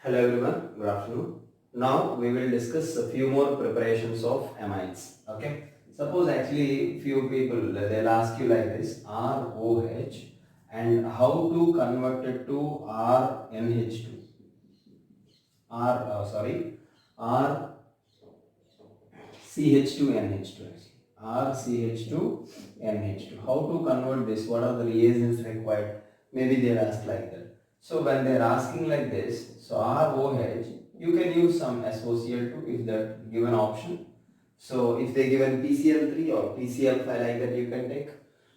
Hello everyone, good afternoon. Now we will discuss a few more preparations of amines. Okay. Suppose actually few people they'll ask you like this ROH and how to convert it to RNH2. RCH2NH2 actually. RCH2NH2. How to convert this? What are the reagents required? Maybe they'll ask like that. So when they're asking like this, so ROH, you can use some SOCl2 if that given option. So if they given PCl3 or PCl5 like that, you can take.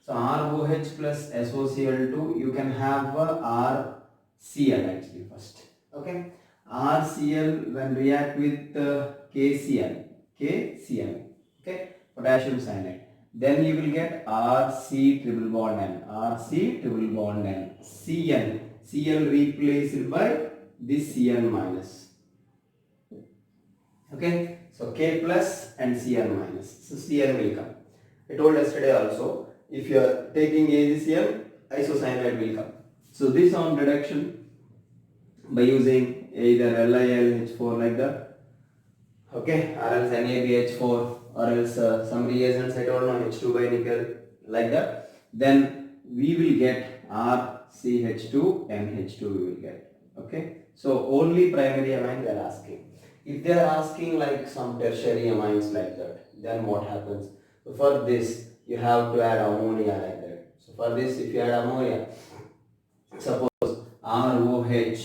So ROH plus SOCl2, you can have RCl actually first. Okay. RCl when react with KCl, okay, potassium cyanide. Then you will get RC triple bond N, RC triple bond N, Cn, Cl replaced by this Cn minus. Okay, so K plus and Cn minus. So Cn will come. I told yesterday also, if you are taking AgCl, isocyanide will come. So this on reduction by using either LiLH4 like that, okay, or else NaBH4 or else some reagents I don't know, H2 by nickel like that, then we will get RCH2NH2 we will get. Okay, so only primary amine they are asking. If they are asking like some tertiary amines like that, then what happens? So for this you have to add ammonia like that. So for this if you add ammonia, suppose ROH,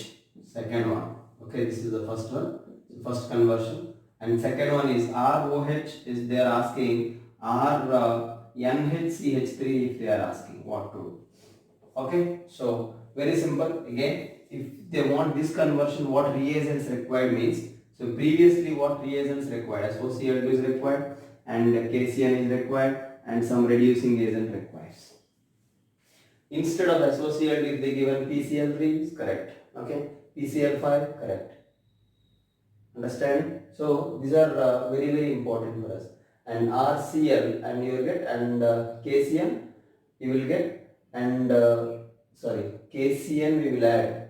second one, okay, this is the first one, first conversion, and second one is ROH is they are asking NHCH3 if they are asking what to do. Okay, so very simple. Again, if they want this conversion, what reagents required means, so previously what reagents required, SOCl2 is required and KCN is required and some reducing agent requires. Instead of SOCl, if they given PCl3 is correct. Okay, PCl5 correct. Understand? So these are very important for us. And RCl and you will get, and KCN you will get, and KCN we will add,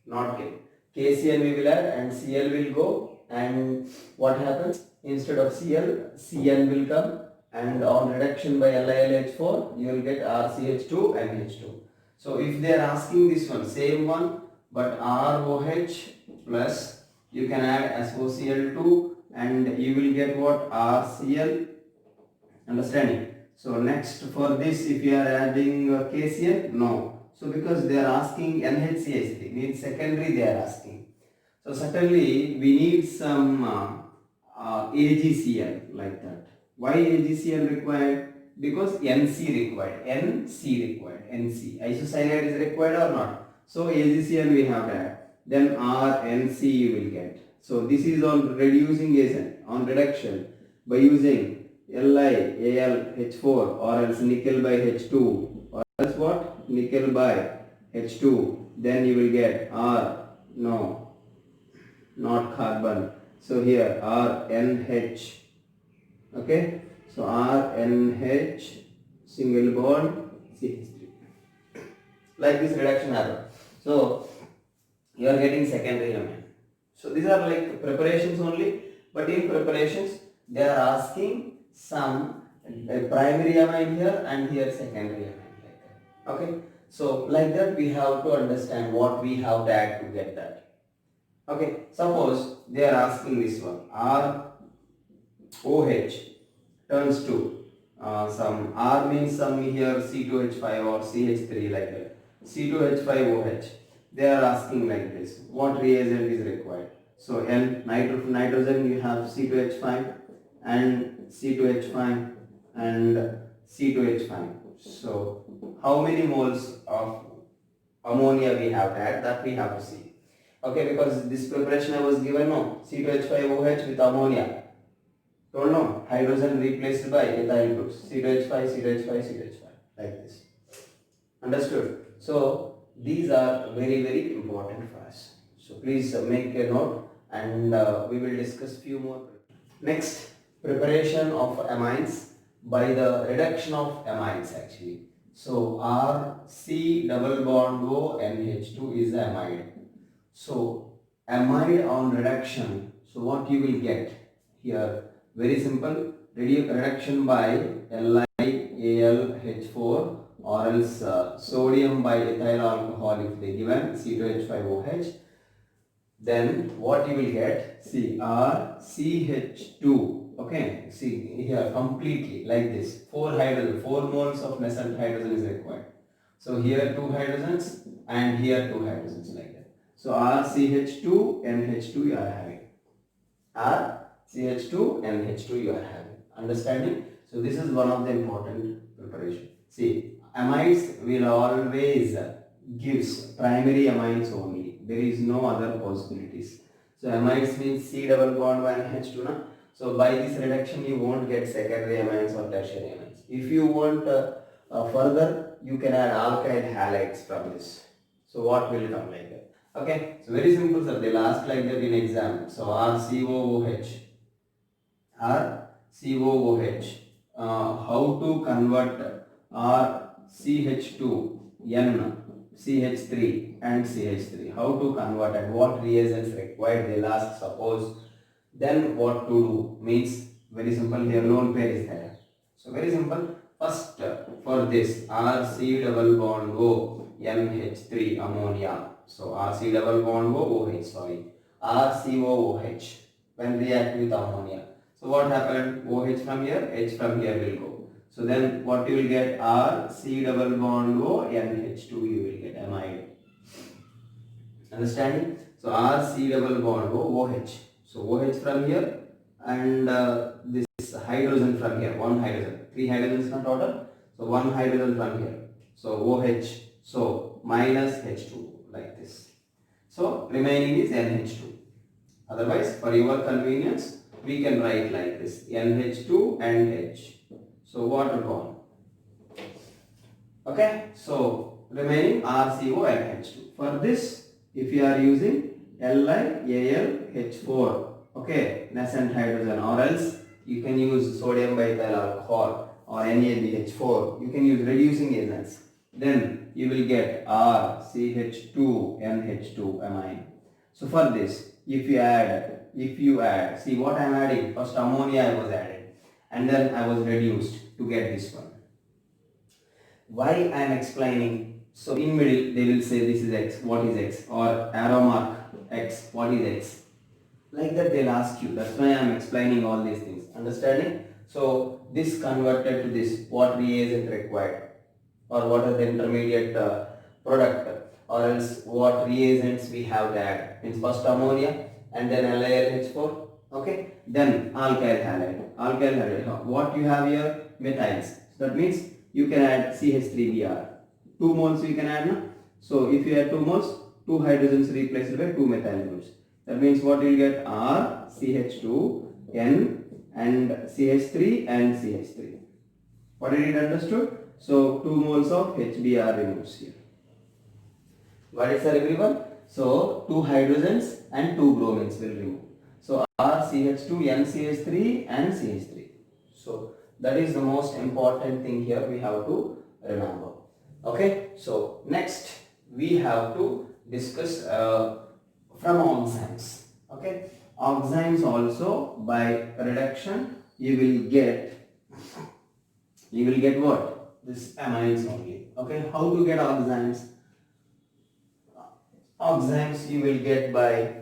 not K. KCN we will add and Cl will go, and what happens? Instead of Cl, Cn will come, and on reduction by LiLH4 you will get RCH2 and H2. So if they are asking this one, same one, but ROH plus you can add SOCl2 and you will get what? RCl. Understanding? So next for this, if you are adding KCl, no. So because they are asking NHCH3, means secondary they are asking. So certainly we need some AgCl like that. Why AgCl required? Because NC required. NC. Isocyanide is required or not? So AgCl we have to add. Then RNC you will get. So this is on reducing agent, on reduction by using LiAlH4 or else nickel by H2 or else what? Nickel by H2. Then you will get not carbon. So here RNH. Okay. So RNH single bond CH3. Like this reduction happen. So you are getting secondary amine. So these are like preparations only, but in preparations they are asking some primary amine here and here secondary amine like that. Okay, so like that we have to understand what we have to add to get that. Okay, suppose they are asking this one ROH turns to some R means some here C2H5 or CH3 like that, C2H5OH. They are asking like this, what reagent is required? So N nitrogen you have C2H5 and C2H5 and C2H5. So how many moles of ammonia we have to add, that we have to see. Okay, because this preparation I was given, no, C2H5OH with ammonia. Don't know, hydrogen replaced by ethyl groups, C2H5, like this. Understood? So these are very important for us. So please make a note, and we will discuss few more. Next, preparation of amines by the reduction of amines actually. So RC double bond O NH2 is amide. So amide on reduction. So what you will get here? Very simple. Reduction by LiAlH4 or else sodium by ethyl alcohol if they given C2H5OH. Then what you will get? See RCH2. Okay, see here completely like this. 4 hydrogen, 4 moles of nascent hydrogen is required. So here 2 hydrogens and here 2 hydrogens like that. So RCH2 NH2 you are having. RCH2 NH2 you are having. Understanding? So this is one of the important preparation. See, amides will always gives primary amines only. There is no other possibilities. So amides means C double bond 1 H2 na. So by this reduction you won't get secondary amines or tertiary amines. If you want further, you can add alkyl halides from this. So what will come like that? Okay, so very simple sir, they'll ask like that in exam. So RCOOH, how to convert RCH2, N, CH3 and CH3, how to convert and what reagents required they'll ask suppose. Then what to do means very simple, here lone pair is there. So very simple, first for this RC double bond O NH3 ammonia. So RC double bond O OH, sorry, RCOOH when react with ammonia. So what happened? OH from here, H from here will go. So then what you will get? RC double bond O NH2 you will get amide. Understanding? So RC double bond O OH. So OH from here and this hydrogen from here, 1 hydrogen, 3 hydrogens in total. So 1 hydrogen from here. So OH. So minus H2 like this. So remaining is NH2. Otherwise, for your convenience, we can write like this NH2 and H. So water gone. Okay. So remaining RCO and H2. For this, if you are using LiAlH4, okay, nascent hydrogen, or else you can use sodium biethyl alcohol or NaBH4. You can use reducing agents. Then you will get RCH2NH2 amine. So for this, if you add, see what I am adding. First ammonia I was added, and then I was reduced to get this one. Why I am explaining? So in middle they will say this is X. What is X? Or arrow mark X. What is X? Like that they'll ask you. That's why I am explaining all these things. Understanding? So this converted to this. What reagent required? Or what are the intermediate product? Or else what reagents we have to add? Means first ammonia and then LiAlH4. Okay. Then alkyl halide. Alkyl halide. What you have here? Methyls. So that means you can add CH3Br. 2 moles you can add now. So if you add 2 moles, 2 hydrogens replaced by 2 methyl groups. That means what you will get? R, CH2, N and CH3 and CH3. What did it understood? So 2 moles of HBr removes here. Got it sir everyone? So 2 hydrogens and 2 bromines will remove. So R, CH2, N, CH3 and CH3. So that is the most important thing here we have to remember. Okay, so next we have to discuss from oximes. Okay, oximes also by reduction you will get what? This amines only. Okay, how to get oximes? Oximes you will get by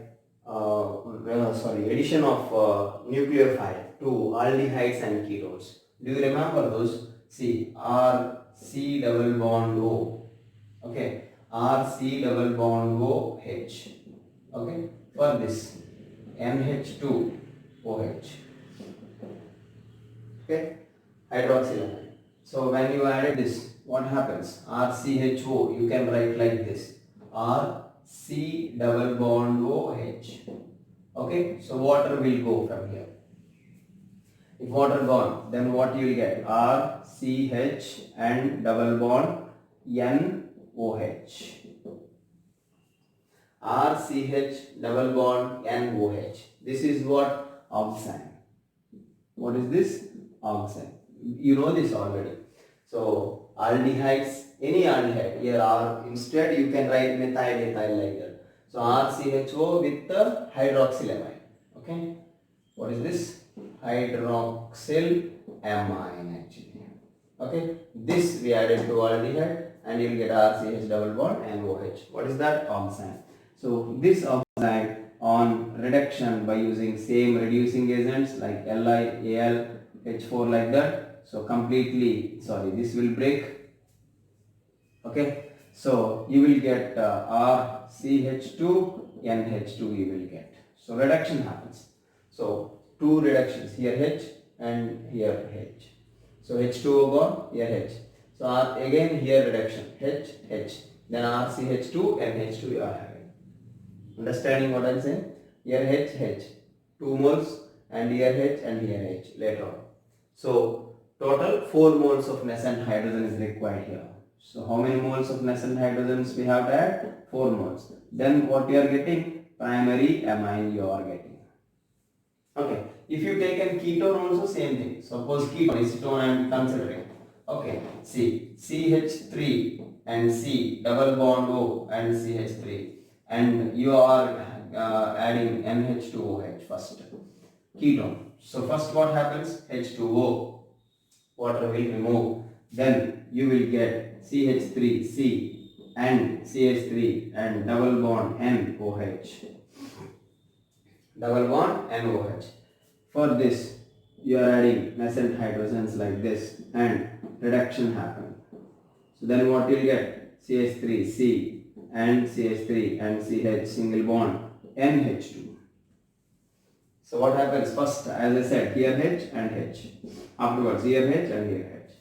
addition of nucleophile to aldehydes and ketones. Do you remember those? See, RC double bond O. Okay, RC double bond OH. Okay, for this NH2OH. Okay, hydroxylamine. So when you added this, what happens? RCHO, you can write like this. RC double bond OH. Okay, so water will go from here. If water gone, then what you will get? RCH and double bond NOH. RCH double bond NOH. This is what? Oxime. What is this? Oxime. You know this already. So aldehydes, any aldehyde here, or instead you can write methyl ethyl like that. So RCHO with the hydroxylamine. Okay. What is this? Hydroxylamine actually. Okay. This we added to aldehyde and you will get RCH double bond and OH. What is that? Oxide. So this oxide on reduction by using same reducing agents like Li, Al, H4 like that. So completely, sorry, this will break. Okay, so you will get RCH2, NH2 you will get. So reduction happens. So two reductions, here H and here H. So H2O gone, here H. So again here reduction, H, H. Then RCH2, NH2 you are having. Understanding what I am saying? Here H, H. 2 moles and here H and here H later on. So total 4 moles of nascent hydrogen is required here. So how many moles of nascent hydrogens we have to add? 4 moles. Then what you are getting? Primary amine you are getting. Okay. If you take a ketone also same thing. Suppose ketone, acetone I am considering. Okay. See, CH3 and C double bond O and CH3 and you are adding NH2OH first. Ketone. So first what happens? H2O. Water will remove. Then you will get CH3C and CH3 and double bond NOH. Double bond NOH. For this, you are adding nascent hydrogens like this and reduction happen. So then what you will get? CH3C and CH3 and CH single bond NH2. So what happens? First, as I said, here H and H. Afterwards, here H and here H.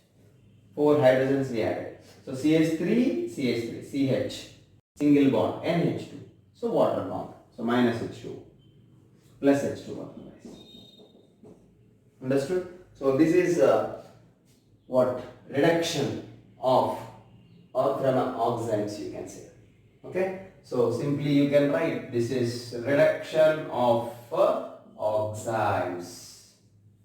4 hydrogens we added. So CH3, CH3, CH, single bond, NH2. So water bond. So minus H2 plus H2 water. Understood? So this is what? Reduction of or from oxides you can say. Okay? So simply you can write this is reduction of oxides.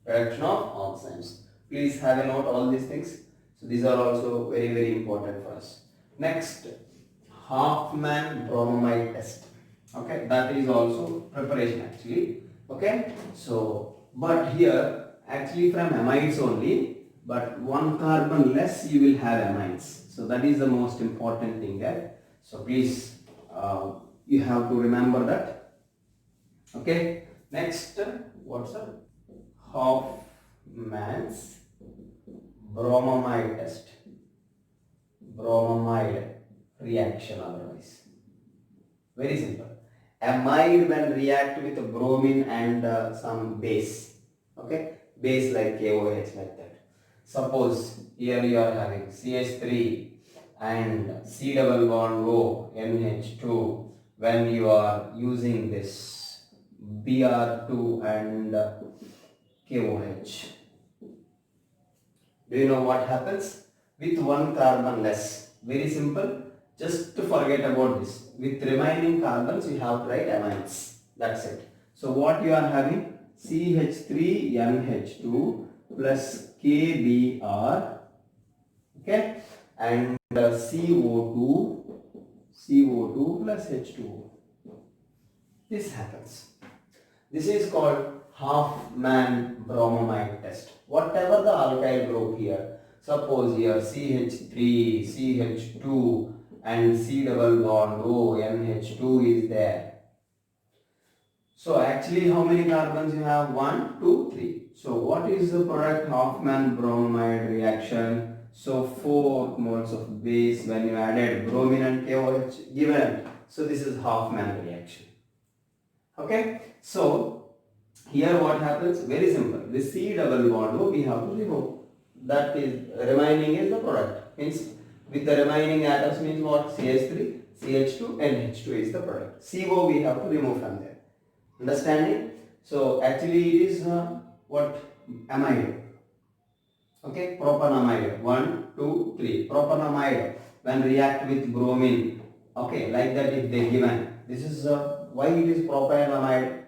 Reduction of oxides. Please have a note all these things. So these are also very important for us. Next, Hoffman bromamide test. Okay, that is also preparation actually. Okay, so but here actually from amides only, but 1 carbon less you will have amines. So that is the most important thing there. So please you have to remember that. Okay, next what's up? Hoffman's bromamide test. Bromamide reaction otherwise. Very simple. Amide when react with bromine and some base. Okay, base like KOH like that. Suppose here you are having CH3 and C double bond O NH2 when you are using this Br2 and KOH. Do you know what happens? With 1 carbon less. Very simple. Just to forget about this. With remaining carbons you have to write amines. That's it. So what you are having? CH3NH2 plus KBr. Okay. And CO2 plus H2O. This happens. This is called Hoffman bromamide test. Whatever the alkyl group here, suppose here CH3, CH2 and C double bond O NH2 is there. So actually how many carbons you have? 1, 2, 3. So what is the product Hoffman bromamide reaction? So 4 moles of base when you added bromine and KOH given. So this is Hoffman reaction. Okay. So here what happens? Very simple. The C double bond O we have to remove. That is remaining is the product. Means with the remaining atoms means what? CH3, CH2 and H2 is the product. CO we have to remove from there. Understanding? So actually it is what? Amide. Okay, propanamide. 1, 2, 3. Propanamide when react with bromine. Okay, like that if they given. This is why it is propanamide.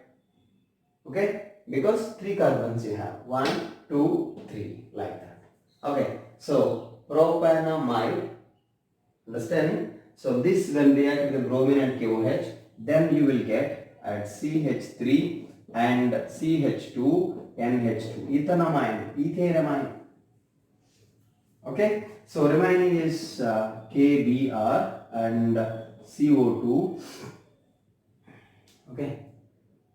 Okay, because 3 carbons you have. 1, 2, 3 like that. Okay, so propanamide. Understanding? So this when react with the bromine and KOH, then you will get at CH3 and CH2 NH2 ethanamine. Okay, so remaining is KBr and CO2. Okay,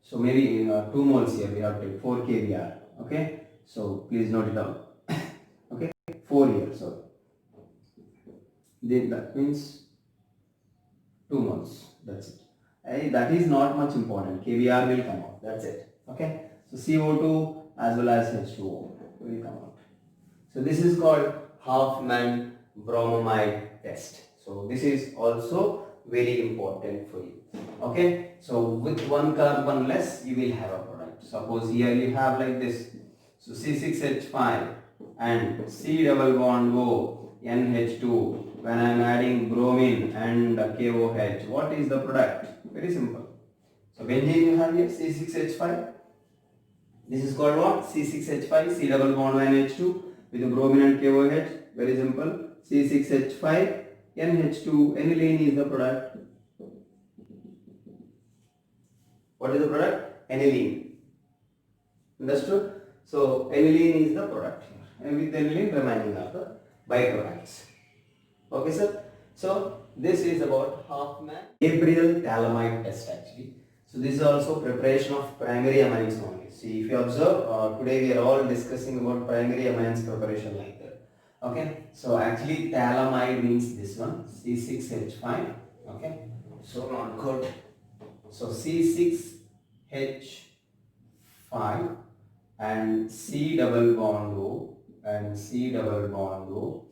so maybe 2 moles here we have to take 4 KBr. Okay, so please note it down. Okay, 4 here, sorry. Then that means 2 moles. That's it. That is not much important. KBr will come out. That's it. Okay, so CO2 as well as H2O will come out. So this is called Huffman bromamide test. So this is also very important for you. Okay, so with 1 carbon less you will have a product. Suppose here you have like this. So C6H5 and C double bond O NH2. When I am adding bromine and KOH, what is the product? Very simple. So benzene you have here C6H5. This is called what? C6H5, C double bond NH2 with the bromine and KOH. Very simple. C6H5, NH2, aniline is the product. What is the product? Aniline. Understood? So aniline is the product here. And with aniline remaining are the byproducts. Okay, sir? So this is about Huffman-Gabriel thalamide test actually. So this is also preparation of primary amines only. See, if you observe, today we are all discussing about primary amines preparation like that. Okay, so actually thalamide means this one, C6H5. Okay, so not good. So C6H5 and C double bond O and C double bond O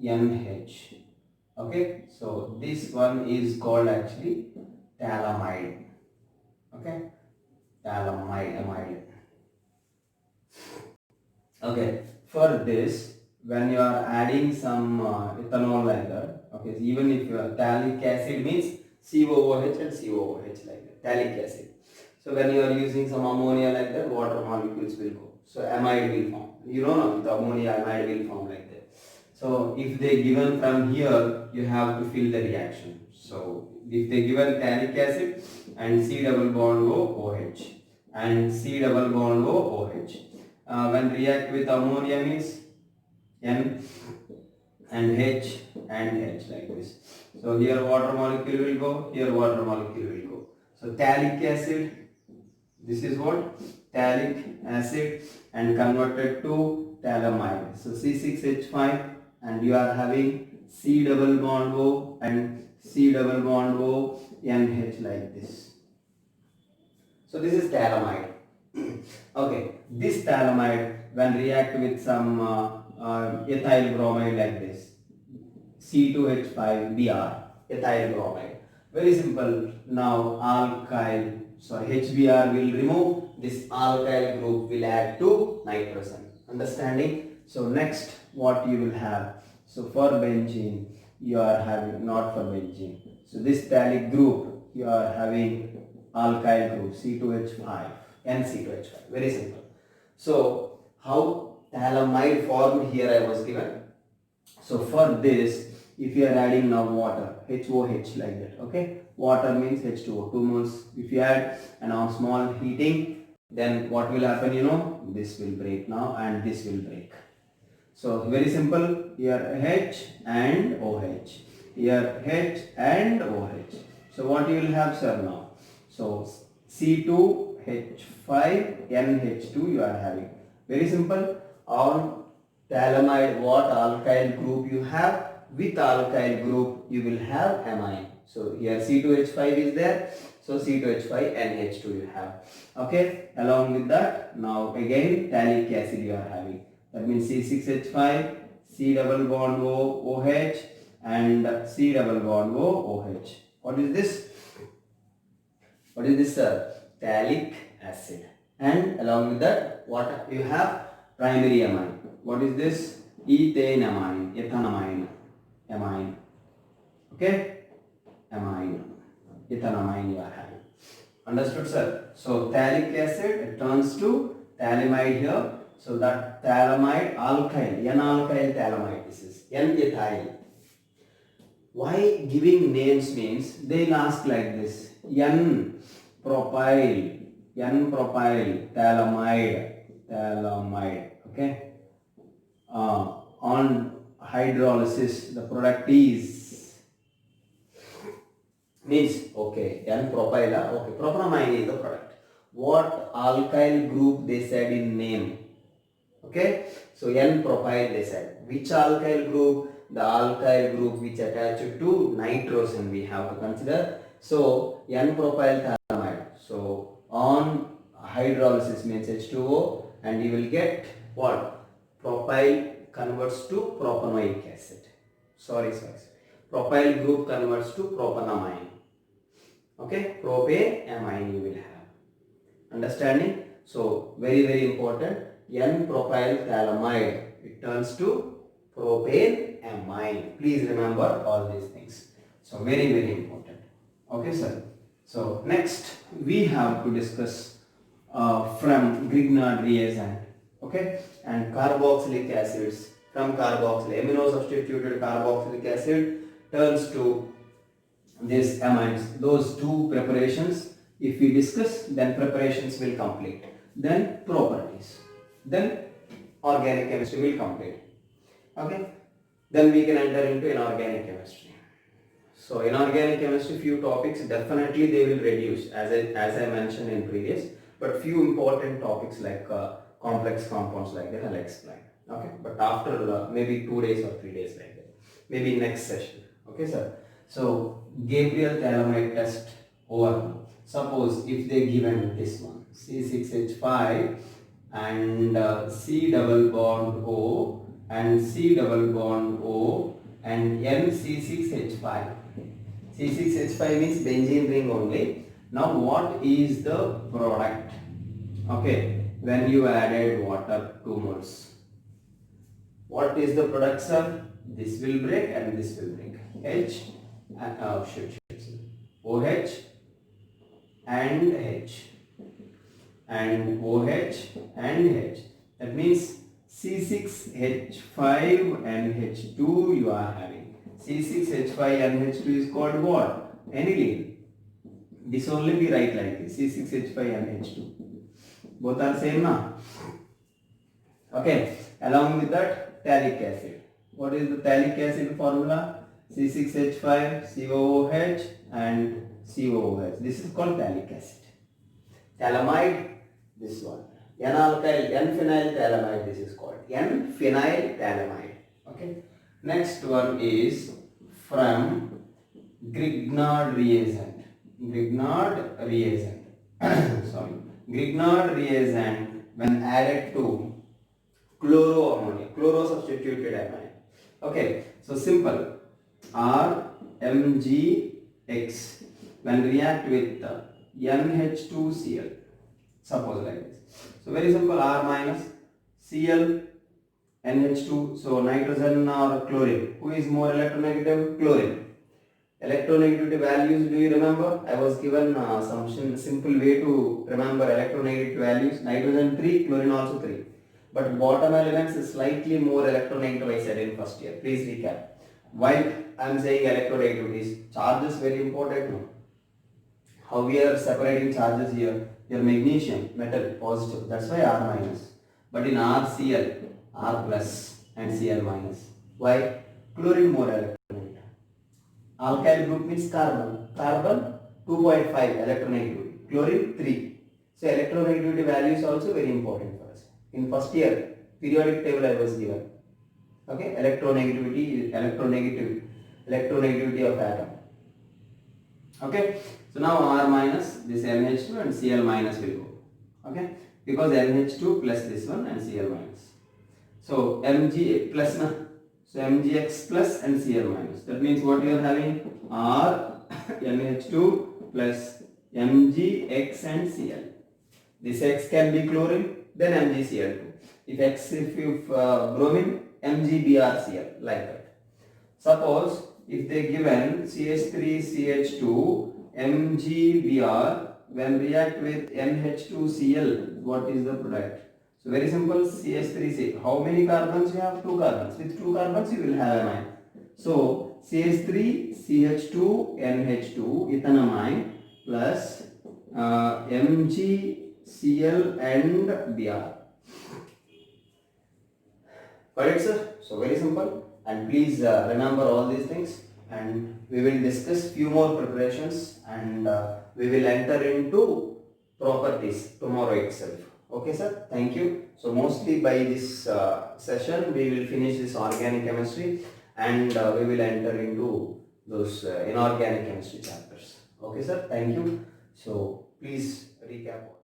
NH. Okay, so this one is called actually thalamide. Okay, amide. Okay, for this, when you are adding some ethanol like that, okay, so even if your phthalic acid means COOH and COOH like that, phthalic acid. So when you are using some ammonia like that, water molecules will go. So amide will form. You know, with ammonia amide will form like that. So if they given from here, you have to fill the reaction. So if they given phthalic acid and C double bond O OH and C double bond O OH, when react with ammonia means N and H and H like this. So here water molecule will go, here water molecule will go. So phthalic acid, this is what? Phthalic acid and converted to thalamide. So C6H5 and you are having C double bond O and C double bond O NH like this. So this is thalamide. Okay, this thalamide when react with some ethyl bromide like this, C2H5Br, ethyl bromide. Very simple. Now alkyl, so HBr will remove, this alkyl group will add to nitrogen. Understanding? So next what you will have, so for benzene you are having, not for benzene, so this phthalic group you are having alkyl group C2H5 and C2H5. Very simple. So how thalamide formed here I was given. So for this, if you are adding now water, HOH like that, okay, water means H2O, 2 moles. If you add a now small heating, then what will happen, you know, this will break now and this will break. So very simple, here H and OH, here H and OH. So what you will have, sir, now? So C2H5 NH2 you are having. Very simple. On thalamide, what alkyl group you have? With alkyl group you will have amine. So here C2H5 is there. So C2H5 NH2 you have. Okay. Along with that, now again phthalic acid you are having. That means C6H5, C double bond O OH and C double bond O OH. What is this? What is this, sir? Phthalic acid. And along with that, what you have? Primary amine. What is this? Ethanamine. Ethanamine. Amine. Okay? Amine. Ethanamine you are having. Understood, sir? So phthalic acid turns to thalamide here. So that thalamide alkyl, N-alkyl thalamide, this is N-ethyl. Why giving names means they'll ask like this. N propyl phthalimide. Okay. On hydrolysis, the product is means okay. N propyl. Okay. Propanamide is the product. What alkyl group they said in name? Okay. So N propyl they said. Which alkyl group? The alkyl group which attached to nitrogen we have to consider. So N propyl phthalimide. So on hydrolysis means H2O, and you will get what? Propyl converts to propanoic acid. Sorry. Propyl group converts to propanamine. Okay, propanamine you will have. Understanding? So very important. N propyl phthalimide, it turns to propanamine. Please remember all these things. So very important. Okay, sir. So next we have to discuss from Grignard reagent. Okay, and carboxylic acids. From carboxylic, amino substituted carboxylic acid turns to these amines. Those two preparations, if we discuss, then preparations will complete. Then properties. Then organic chemistry will complete. Okay. Then we can enter into inorganic chemistry. So inorganic chemistry, few topics definitely they will reduce as I mentioned in previous, but few important topics like complex compounds like that I'll explain. Okay. But after maybe 2 days or 3 days like that. Maybe next session. Okay, sir. So Gabriel phthalimide test over. Suppose if they given this one C6H5 and C double bond O and C double bond O and NC6H5. C6H5 means benzene ring only. Now what is the product? Okay, when you added water 2 moles. What is the product, sir? This will break and this will break. H and OH and H and OH and H. That means C6H5 and H2 you are having. C6H5 and H2 is called what? Aniline. This only we write like this. C6H5 and H2. Both are same now. Okay. Along with that, phthalic acid. What is the phthalic acid formula? C6H5, COOH and COOH. This is called phthalic acid. Phthalimide, this one. N-alkyl, N-phenyl phthalimide, this is called. N-phenyl phthalimide. Okay. Next one is from Grignard reagent. Sorry. Grignard reagent when added to chloroammonia, chloro substituted amine. Okay. So simple. RMgX when react with NH2Cl. Suppose like this. So very simple, R minus Cl NH2. So nitrogen or chlorine. Who is more electronegative? Chlorine. Electronegativity values, do you remember? I was given some simple way to remember electronegativity values. Nitrogen 3, chlorine also 3. But bottom elements is slightly more electronegative, I said in first year. Please recap. Why I am saying electronegativities? Charges very important. No? How we are separating charges here? Here magnesium, metal, positive. That's why R minus. But in RCl, R plus and Cl minus. Why? Chlorine more electronegative. Alkyl group means carbon. Carbon 2.5 electronegativity. Chlorine 3. So electronegativity value is also very important for us. In first year, periodic table I was given. Okay, electronegativity of atom. Okay, so now R minus, this NH2 and Cl minus will go. Okay, because NH2 plus this one and Cl minus. So Mg plus na. So Mgx plus and Cl minus. That means what you are having? R NH2 plus Mgx and Cl. This X can be chlorine, then MgCl2. If bromine, MgBrCl, like that. Suppose if they given CH3CH2 MgBr when react with NH2Cl, what is the product? So very simple, CH3C. How many carbons you have? 2 carbons. With 2 carbons you will have amine. So CH3CH2NH2 ethanamine plus MgCl and Br. Got it, sir? So very simple. And please remember all these things, and we will discuss few more preparations, and we will enter into properties tomorrow itself. Okay, sir? Thank you. So mostly by this session we will finish this organic chemistry, and we will enter into those inorganic chemistry chapters. Okay, sir? Thank you. So please recap.